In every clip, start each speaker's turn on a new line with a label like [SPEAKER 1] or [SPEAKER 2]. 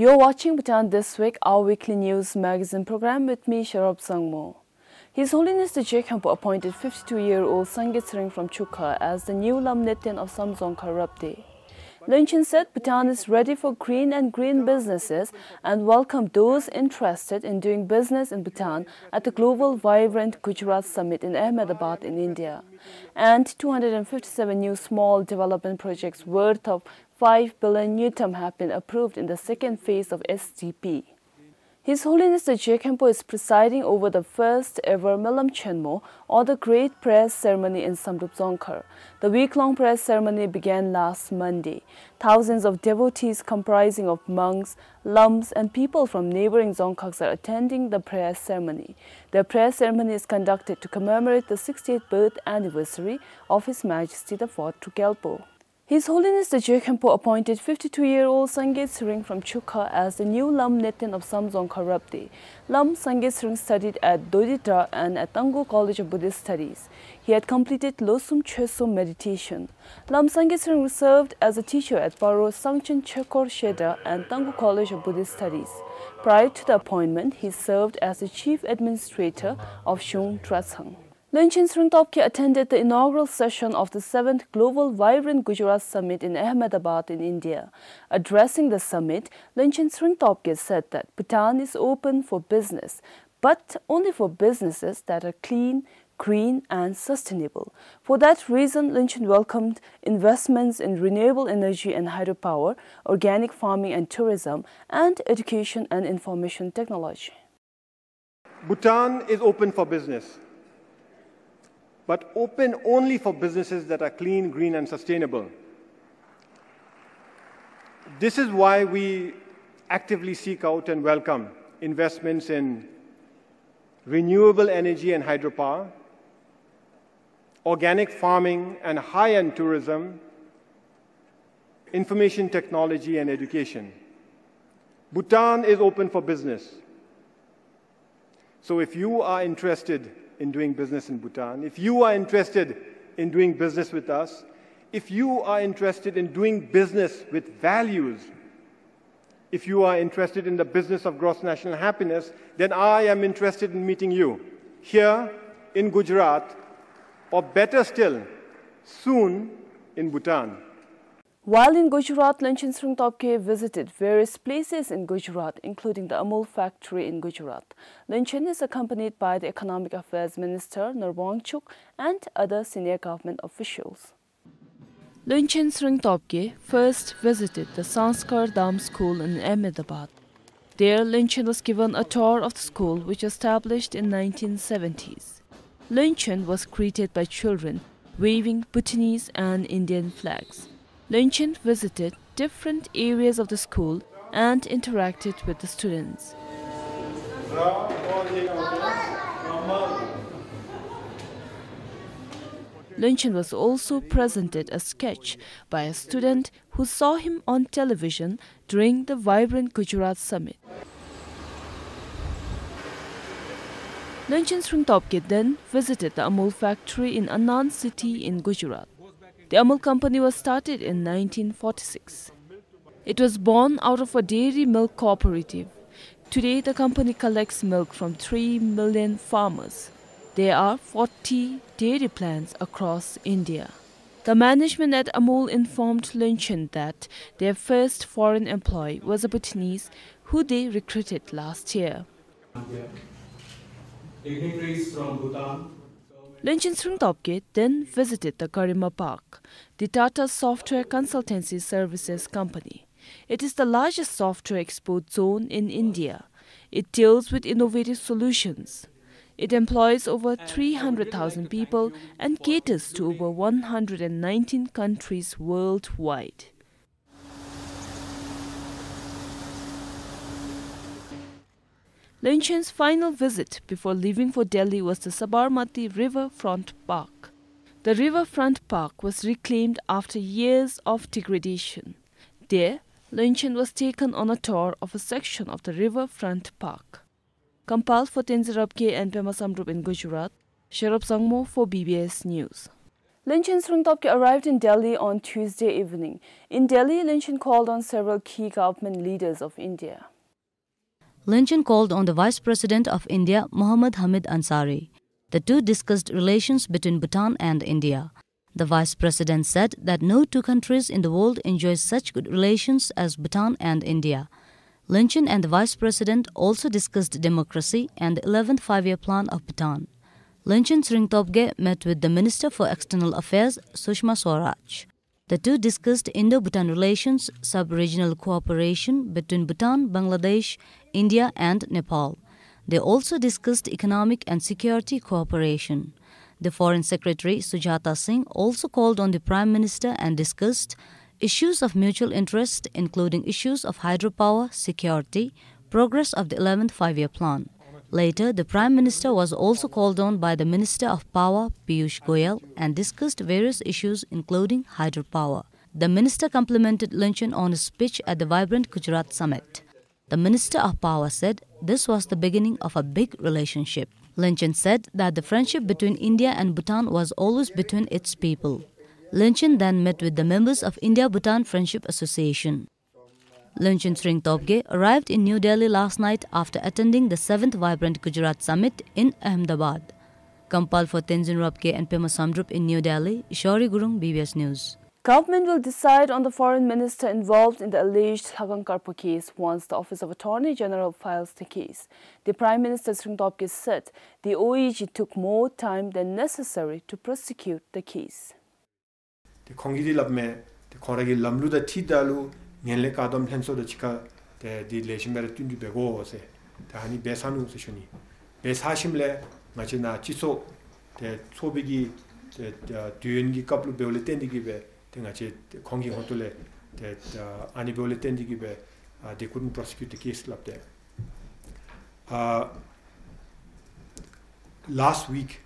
[SPEAKER 1] You're watching Bhutan This Week, our weekly news magazine program with me, Sharab Sangmo. His Holiness the Jekhampo appointed 52-year-old Sangit Sring from Chukha as the new Lamnetian of Samzong Karabde. Lunchin said Bhutan is ready for green businesses and welcomed those interested in doing business in Bhutan at the Global Vibrant Gujarat Summit in Ahmedabad in India. And 257 new small development projects worth of 5 billion Newton have been approved in the second phase of SDP. His Holiness the Jekhampo is presiding over the first ever Milam Chenmo, or the Great Prayer Ceremony in Samrup Dzongkhar. The week-long prayer ceremony began last Monday. Thousands of devotees comprising of monks, lums and people from neighboring Dzongkhars are attending the prayer ceremony. The prayer ceremony is conducted to commemorate the 60th birth anniversary of His Majesty the 4th Trukelpo. His Holiness the Jekhampo appointed 52-year-old Sangit Sring from Chukha as the new Lamnetian of Samzong Karabde. Lam Sangit Sring studied at Doditra and at Tango College of Buddhist Studies. He had completed Losum Chesum meditation. Lam Sangit Sring served as a teacher at Paro Sangchen Chekor Sheda and Tango College of Buddhist Studies. Prior to the appointment, he served as the chief administrator of Shung Tratsang. Lunchin Sringtopke attended the inaugural session of the 7th Global Vibrant Gujarat Summit in Ahmedabad in India. Addressing the summit, Lunchin Sringtopke said that Bhutan is open for business, but only for businesses that are clean, green and sustainable. For that reason, Lunchin welcomed investments in renewable energy and hydropower, organic farming and tourism, and education and information technology.
[SPEAKER 2] Bhutan is open for business, but open only for businesses that are clean, green and sustainable. This is why we actively seek out and welcome investments in renewable energy and hydropower, organic farming and high-end tourism, information technology and education. Bhutan is open for business. So if you are interested in doing business in Bhutan, if you are interested in doing business with us, if you are interested in doing business with values, if you are interested in the business of gross national happiness, then I am interested in meeting you here in Gujarat, or better still, soon in Bhutan.
[SPEAKER 1] While in Gujarat, Lunchin Sringtopke visited various places in Gujarat, including the Amul factory in Gujarat. Lunchin is accompanied by the Economic Affairs Minister Narbongchuk and other senior government officials. Lunchin Sringtopke first visited the Sanskar Dham school in Ahmedabad. There, Lunchin was given a tour of the school, which was established in 1970s. Lunchin was greeted by children waving Bhutanese and Indian flags. Lunchin visited different areas of the school and interacted with the students. Lunchin was also presented a sketch by a student who saw him on television during the Vibrant Gujarat Summit. Lunchin Sringtopke then visited the Amul factory in Anand city in Gujarat. The Amul company was started in 1946. It was born out of a dairy milk cooperative. Today, the company collects milk from 3 million farmers. There are 40 dairy plants across India. The management at Amul informed Lunchin that their first foreign employee was a Bhutanese who they recruited last year.
[SPEAKER 3] Dignitaries from Bhutan.
[SPEAKER 1] Lunchin Sringtopke then visited the Garima Park, the Tata Software Consultancy Services company. It is the largest software export zone in India. It deals with innovative solutions. It employs over 300,000 people and caters to over 119 countries worldwide. Lunchin's final visit before leaving for Delhi was the Sabarmati Riverfront Park. The Riverfront Park was reclaimed after years of degradation. There, Lunchin was taken on a tour of a section of the Riverfront Park. Compiled for Tenzin Rabke and Pema Samrup in Gujarat, Sharab Sangmo for BBS News. Lynchen Sringtopke arrived in Delhi on Tuesday evening. In Delhi, Lynchen called on several key government leaders of India.
[SPEAKER 4] Lynchen called on the Vice President of India, Muhammad Hamid Ansari. The two discussed relations between Bhutan and India. The Vice President said that no two countries in the world enjoy such good relations as Bhutan and India. Lynchen and the Vice President also discussed democracy and the 11th five-year plan of Bhutan. Lynchen Sringtopke met with the Minister for External Affairs, Sushma Swaraj. The two discussed Indo-Bhutan relations, sub-regional cooperation between Bhutan, Bangladesh, India and Nepal. They also discussed economic and security cooperation. The Foreign Secretary, Sujata Singh, also called on the Prime Minister and discussed issues of mutual interest, including issues of hydropower, security, progress of the 11th five-year plan. Later, the Prime Minister was also called on by the Minister of Power, Piyush Goyal, and discussed various issues including hydropower. The Minister complimented Lynchen on his speech at the vibrant Gujarat summit. The Minister of Power said this was the beginning of a big relationship. Lynchen said that the friendship between India and Bhutan was always between its people. Lynchen then met with the members of India-Bhutan Friendship Association. Lynchen Sringtopke arrived in New Delhi last night after attending the 7th Vibrant Gujarat Summit in Ahmedabad. Kampal for Tenzin Rabke and Pema Samdrup in New Delhi, Ishori Gurung, BBS News.
[SPEAKER 1] Government will decide on the foreign minister involved in the alleged Lagankarpo case once the Office of Attorney General files the case. The Prime Minister Sringtopke said the OEG took more time than necessary to prosecute the case.
[SPEAKER 2] The Kongiri Labme, the Koragi Lamlu the Tidalu, Niele Kadam Henso the Chika, the Leshimber Tundi Begose, the Hani Besanu Sishuni. Beshashimle, Machina Chiso, the Sobigi, the Duengi Kaplu Beoletendigibe, the Kongi Hotole, that Ani Beoletendigibe, they couldn't prosecute the case up there. Last week,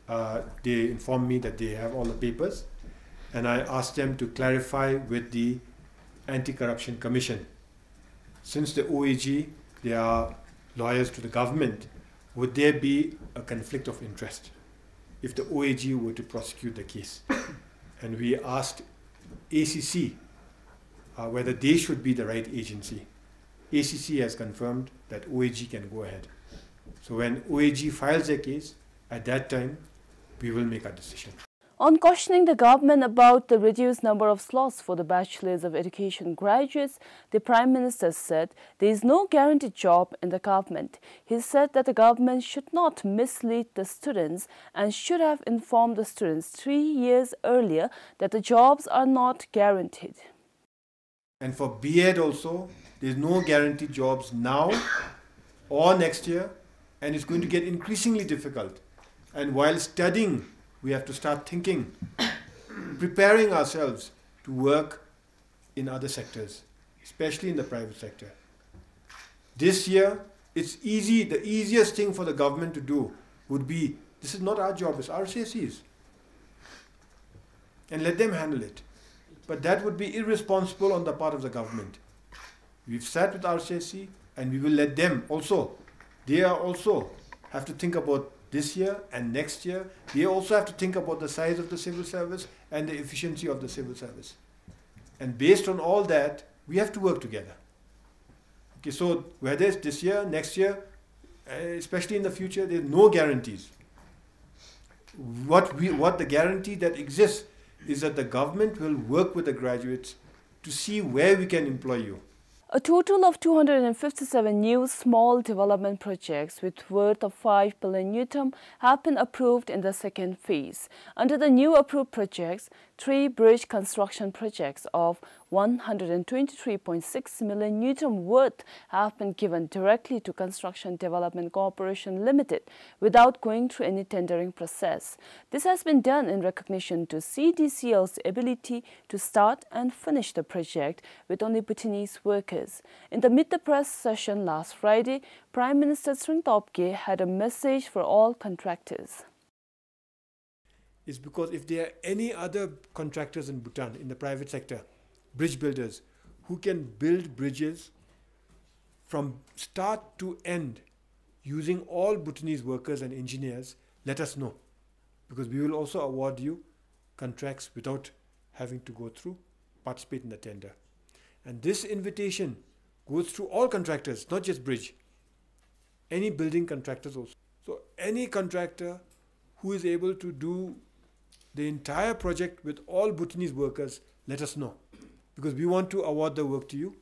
[SPEAKER 2] they informed me that they have all the papers, and I asked them to clarify with the Anti-Corruption Commission. Since the OAG, they are lawyers to the government, would there be a conflict of interest if the OAG were to prosecute the case? And we asked ACC whether they should be the right agency. ACC has confirmed that OAG can go ahead. So when OAG files a case, at that time, we will make a decision.
[SPEAKER 1] On cautioning the government about the reduced number of slots for the Bachelors of Education graduates, the Prime Minister said there is no guaranteed job in the government. He said that the government should not mislead the students and should have informed the students 3 years earlier that the jobs are not guaranteed.
[SPEAKER 2] And for B.Ed also, there is no guaranteed jobs now or next year, and it's going to get increasingly difficult. And while studying, we have to start thinking, preparing ourselves to work in other sectors, especially in the private sector. This year, it's easy, the easiest thing for the government to do would be, this is not our job, it's RCSC's. And let them handle it. But that would be irresponsible on the part of the government. We've sat with RCSC and we will let them also. They are also have to think about this year and next year. They also have to think about the size of the civil service and the efficiency of the civil service. And based on all that, we have to work together. Okay, so whether it's this year, next year, especially in the future, there's no guarantees. What the guarantee that exists is that the government will work with the graduates to see where we can employ you.
[SPEAKER 1] A total of 257 new small development projects with worth of 5 billion newton have been approved in the second phase. Under the new approved projects, 3 bridge construction projects of 123.6 million newton worth have been given directly to Construction Development Corporation Limited without going through any tendering process. This has been done in recognition to CDCL's ability to start and finish the project with only Bhutanese workers. In the Meet the Press session last Friday, Prime Minister Sringtopke had a message for all contractors.
[SPEAKER 2] It's because if there are any other contractors in Bhutan, in the private sector, bridge builders, who can build bridges from start to end using all Bhutanese workers and engineers, let us know. Because we will also award you
[SPEAKER 5] contracts without having to go through, participate in the tender. And this invitation goes through all contractors, not just bridge, any building contractors also. So any contractor who is able to do the entire project with all Bhutanese workers, let us know, because we want to award the work to you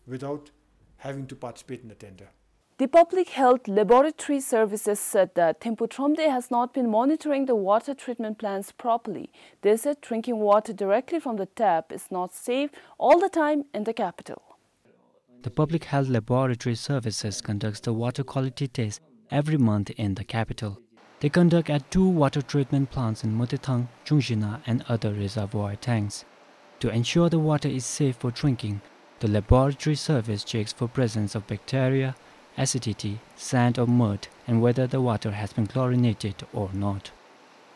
[SPEAKER 5] without having to participate in the tender.
[SPEAKER 1] The Public Health Laboratory Services said that Thimphu Tromde has not been monitoring the water treatment plants properly. They said drinking water directly from the tap is not safe all the time in the capital.
[SPEAKER 6] The Public Health Laboratory Services conducts the water quality test every month in the capital. They conduct at 2 water treatment plants in Motethang, Chungshina and other reservoir tanks. To ensure the water is safe for drinking, the laboratory service checks for presence of bacteria, acidity, sand or mud, and whether the water has been chlorinated or not.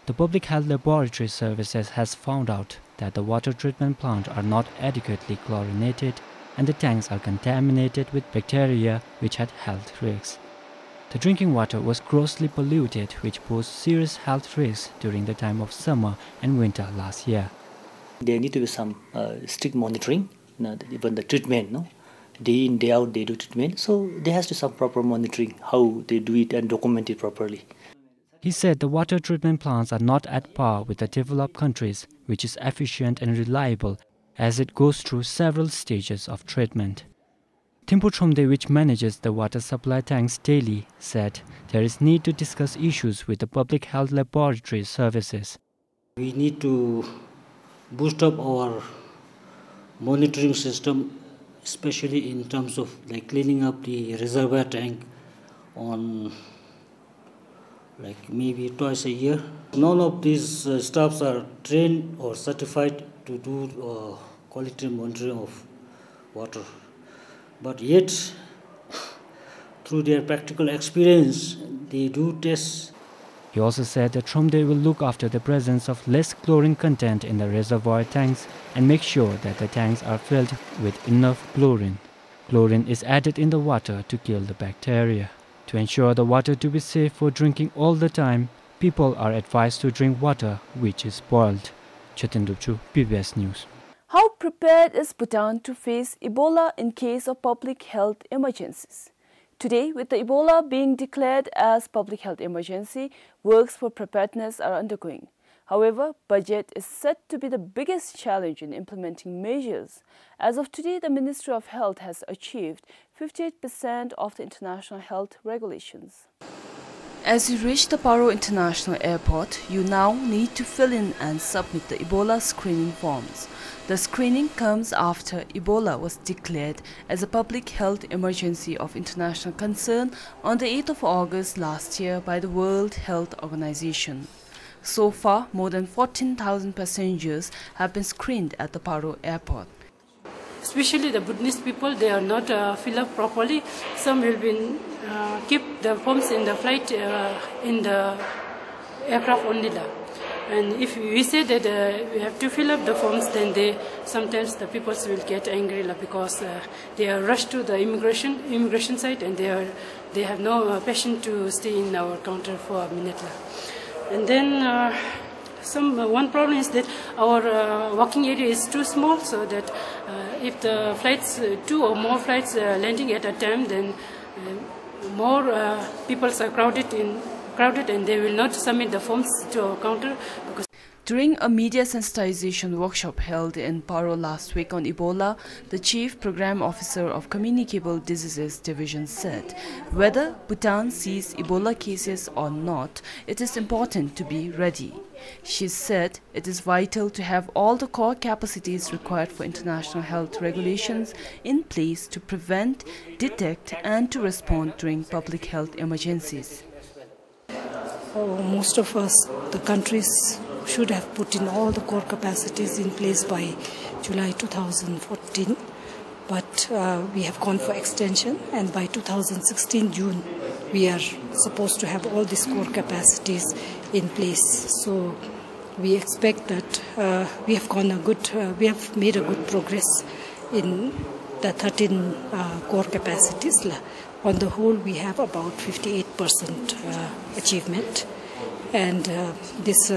[SPEAKER 6] The Public Health Laboratory Services has found out that the water treatment plants are not adequately chlorinated and the tanks are contaminated with bacteria which had health risks. The drinking water was grossly polluted, which posed serious health risks during the time of summer and winter last year.
[SPEAKER 7] There need to be some strict monitoring, even the treatment, no? Day in, day out, they do treatment. So there has to be some proper monitoring, how they do it and document it properly.
[SPEAKER 6] He said the water treatment plants are not at par with the developed countries, which is efficient and reliable as it goes through several stages of treatment. Thimphu Tromde, which manages the water supply tanks daily, said there is need to discuss issues with the Public Health Laboratory Services.
[SPEAKER 8] We need to boost up our monitoring system, especially in terms of cleaning up the reservoir tank on maybe twice a year. None of these staffs are trained or certified to do quality monitoring of water. But yet, through their practical experience, they do tests.
[SPEAKER 6] He also said that Tromde will look after the presence of less chlorine content in the reservoir tanks and make sure that the tanks are filled with enough chlorine. Chlorine is added in the water to kill the bacteria. To ensure the water to be safe for drinking all the time, people are advised to drink water which is boiled. Chetan Dupchu, PBS News.
[SPEAKER 1] How prepared is Bhutan to face Ebola in case of public health emergencies? Today, with the Ebola being declared as public health emergency, works for preparedness are undergoing. However, budget is said to be the biggest challenge in implementing measures. As of today, the Ministry of Health has achieved 58% of the international health regulations. As you reach the Paro International Airport, you now need to fill in and submit the Ebola screening forms. The screening comes after Ebola was declared as a public health emergency of international concern on the 8th of August last year by the World Health Organization. So far, more than 14,000 passengers have been screened at the Paro Airport.
[SPEAKER 9] Especially the Bhutanese people, they are not filled up properly. Some will be keep the forms in the flight in the aircraft only. And if we say that we have to fill up the forms, then sometimes the people will get angry because they are rushed to the immigration site, and they have no patience to stay in our counter for a minute. And then one problem is that our walking area is too small, so that if the flights, 2 or more flights landing at a time, then more people are crowded and they will not submit the forms to our counter.
[SPEAKER 1] During a media sensitization workshop held in Paro last week on Ebola, the Chief Program Officer of Communicable Diseases Division said, whether Bhutan sees Ebola cases or not, it is important to be ready. She said it is vital to have all the core capacities required for international health regulations in place to prevent, detect and to respond during public health emergencies.
[SPEAKER 10] Most of us, the countries, should have put in all the core capacities in place by July 2014, but we have gone for extension, and by 2016 June we are supposed to have all these core capacities in place. So we expect that we have made a good progress in the 13 core capacities. On the whole, we have about 58% achievement, and this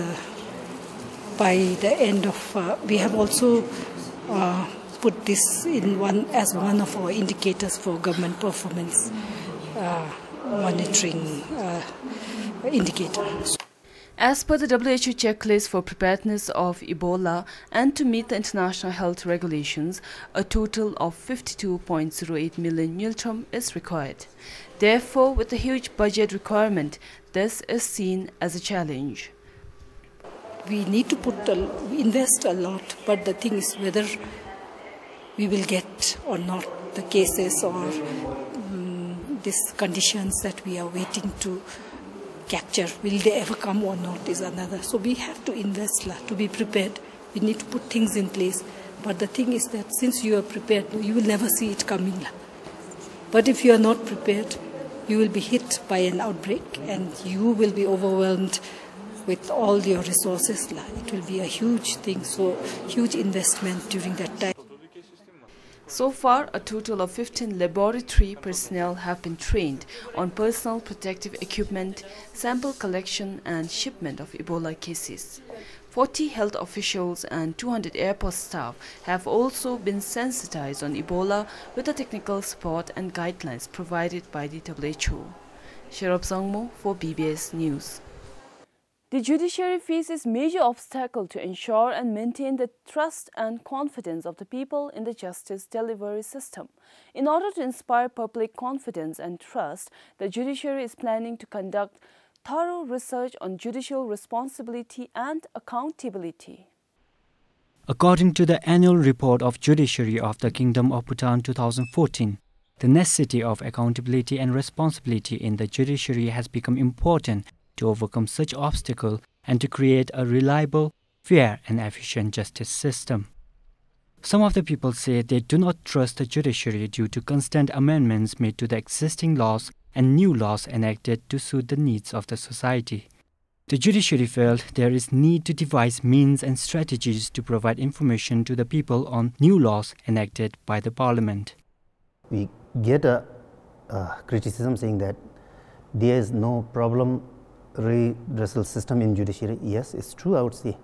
[SPEAKER 10] by the end of, we have also put this in as one of our indicators for government performance monitoring indicator.
[SPEAKER 1] As per the WHO checklist for preparedness of Ebola and to meet the international health regulations, a total of 52.08 million meal ton is required. Therefore, with a huge budget requirement, this is seen as a challenge.
[SPEAKER 10] We need to invest a lot, but the thing is whether we will get or not the cases or these conditions that we are waiting to capture, will they ever come or not is another. So we have to invest to be prepared. We need to put things in place. But the thing is that since you are prepared, you will never see it coming. But if you are not prepared, you will be hit by an outbreak and you will be overwhelmed with all your resources. It will be a huge thing, so huge investment during that time.
[SPEAKER 1] So far, a total of 15 laboratory personnel have been trained on personal protective equipment, sample collection and shipment of Ebola cases. 40 health officials and 200 airport staff have also been sensitized on Ebola with the technical support and guidelines provided by the WHO. Sherop Sangmo for BBS News. The judiciary faces major obstacle to ensure and maintain the trust and confidence of the people in the justice delivery system. In order to inspire public confidence and trust, the judiciary is planning to conduct thorough research on judicial responsibility and accountability.
[SPEAKER 6] According to the annual report of Judiciary of the Kingdom of Bhutan 2014, the necessity of accountability and responsibility in the judiciary has become important to overcome such obstacles and to create a reliable, fair and efficient justice system. Some of the people say they do not trust the judiciary due to constant amendments made to the existing laws and new laws enacted to suit the needs of the society. The judiciary felt there is need to devise means and strategies to provide information to the people on new laws enacted by the parliament.
[SPEAKER 11] We get a criticism saying that there is no problem redressal system in judiciary. Yes, it's true, I would say.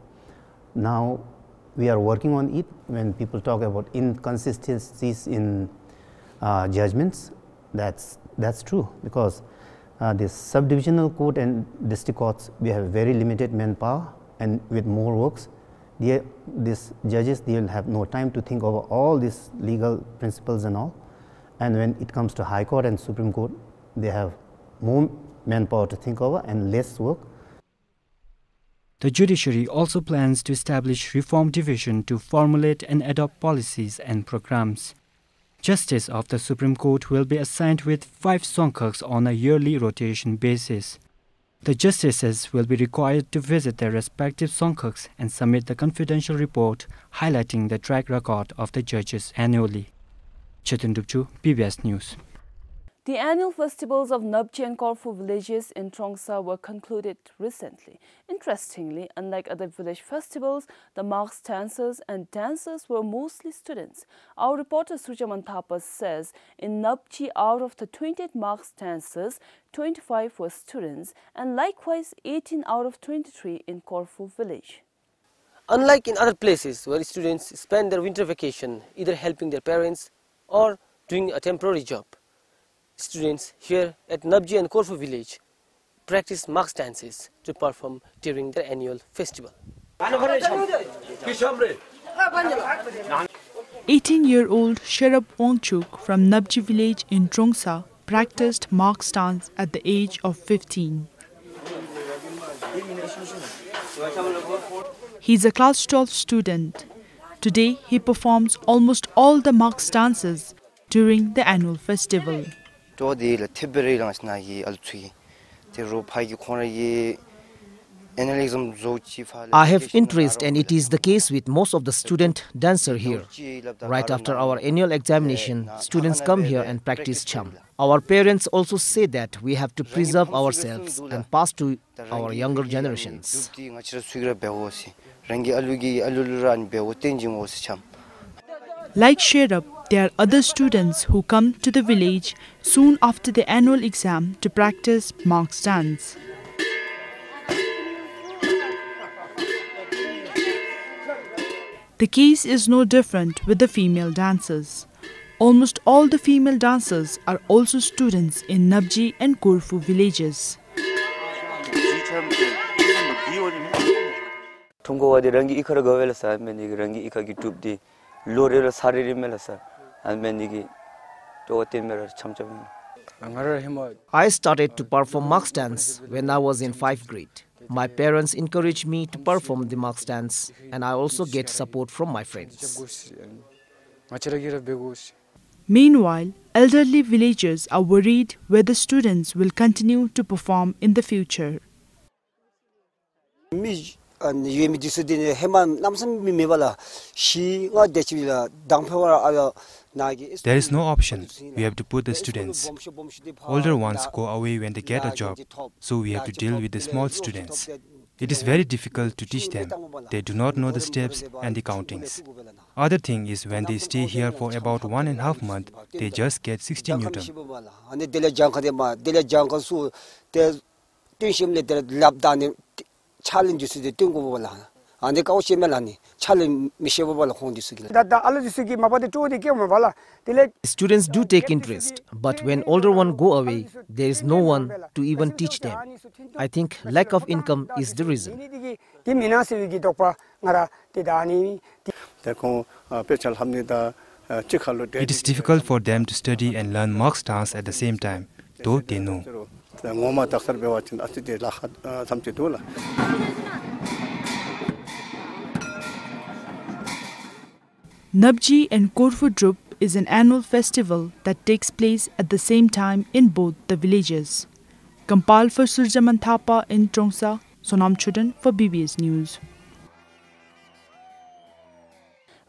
[SPEAKER 11] Now we are working on it. When people talk about inconsistencies in judgments, that's true, because this subdivisional court and district courts, we have very limited manpower, and with more works, these judges, they will have no time to think over all these legal principles and all. And when it comes to High Court and Supreme Court, they have more manpower to think over and less work.
[SPEAKER 6] The judiciary also plans to establish reform division to formulate and adopt policies and programs. Justice of the Supreme Court will be assigned with 5 Songkhaks on a yearly rotation basis. The justices will be required to visit their respective Songkhaks and submit the confidential report highlighting the track record of the judges annually. Chetan Dupchu, PBS News.
[SPEAKER 1] The annual festivals of Nabji and Korfu villages in Trongsa were concluded recently. Interestingly, unlike other village festivals, the marks dancers were mostly students. Our reporter Sujaman Thapa says in Nabji, out of the 28 marks dancers, 25 were students, and likewise 18 out of 23 in Korfu village.
[SPEAKER 12] Unlike in other places where students spend their winter vacation either helping their parents or doing a temporary job, students here at Nabji and Korfu village practice marks dances to perform during their annual festival.
[SPEAKER 13] 18-year-old Sherab Wangchuk from Nabji village in Trongsa practiced marks dance at the age of 15. He's a class 12 student. Today he performs almost all the marks dances during the annual festival.
[SPEAKER 14] I have interest, and it is the case with most of the student dancers here. Right after our annual examination, students come here and practice cham. Our parents also say that we have to preserve ourselves and pass to our younger generations.
[SPEAKER 13] Like Sherab, there are other students who come to the village soon after the annual exam to practice marks dance. The case is no different with the female dancers. Almost all the female dancers are also students in Nabji and Korfu villages.
[SPEAKER 14] I started to perform marks dance when I was in 5th grade. My parents encouraged me to perform the marks dance, and I also get support from my friends.
[SPEAKER 13] Meanwhile, elderly villagers are worried whether students will continue to perform in the future.
[SPEAKER 15] There is no option. We have to put the students. Older ones go away when they get a job, so we have to deal with the small students. It is very difficult to teach them. They do not know the steps and the countings. Other thing is when they stay here for about 1.5 months, they just get 60 Newton.
[SPEAKER 14] Students do take interest, but when older ones go away, there is no one to even teach them. I think lack of income is the reason.
[SPEAKER 15] It is difficult for them to study and learn marks dance at the same time, though they know.
[SPEAKER 13] Nabji and Korfu Drup is an annual festival that takes place at the same time in both the villages. Compiled for Surjaman Thapa in Trongsa, Sonam Chudan for BBS News.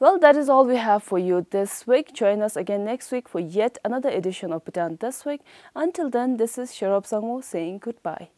[SPEAKER 1] Well, that is all we have for you this week. Join us again next week for yet another edition of Bhutan This Week. Until then, this is Sharab Sangmo saying goodbye.